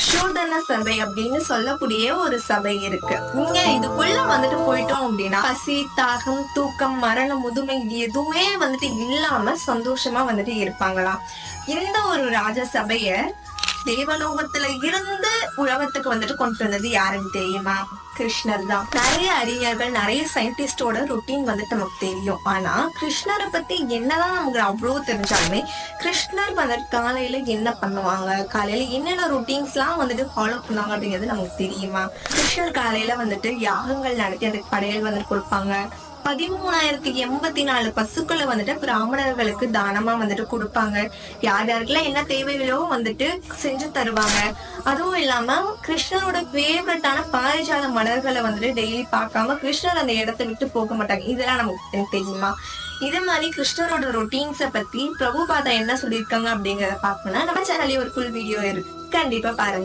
சூதன சபை அப்படின்னு சொல்லக்கூடிய ஒரு சபை இருக்கு. இங்க இதுக்குள்ள போயிட்டோம் அப்படின்னா பசி, தாகம், தூக்கம், மரணம், முதுமை இது எதுவுமே இல்லாம சந்தோஷமா இருப்பாங்களாம். இந்த ஒரு ராஜ சபைய தேவலோகத்துல இருந்து உலகத்துக்கு கொண்டு வந்தது யாருன்னு தெரியுமா? கிருஷ்ணர் தான். நிறைய அறிஞர்கள், நிறைய சயின்டிஸ்டோட ரொட்டீன் நமக்கு தெரியும். ஆனா கிருஷ்ணரை பத்தி என்னதான் நமக்கு அவ்வளவு தெரிஞ்சாலுமே கிருஷ்ணர் காலையில என்ன பண்ணுவாங்க, காலையில என்னென்ன ரொட்டீன்ஸ் எல்லாம் ஃபாலோ பண்ணுவாங்க அப்படிங்கிறது நமக்கு தெரியுமா? கிருஷ்ணர் காலையில யாகங்கள் நடத்தி அந்த படையல் கொடுப்பாங்க. 13,084 பசுக்களை பிராமணர்களுக்கு தானமா கொடுப்பாங்க. யார் யாருக்கெல்லாம் என்ன தேவைகளோ செஞ்சு தருவாங்க. அதுவும் இல்லாம கிருஷ்ணரோட ஃபேவரட்டான பாரிஜாத மலர்களை டெய்லி பார்க்காம கிருஷ்ணர் அந்த இடத்தை விட்டு போக மாட்டாங்க. இதெல்லாம் நமக்கு தெரியுமா? இதே மாதிரி கிருஷ்ணரோட ரொட்டீன்ஸ பத்தி பிரபுபாதா என்ன சொல்லியிருக்காங்க அப்படிங்கறத பாக்கணும்னா நம்ம சேனல்ல ஒரு ஃபுல் வீடியோ இருக்கு, கண்டிப்பா பாருங்க.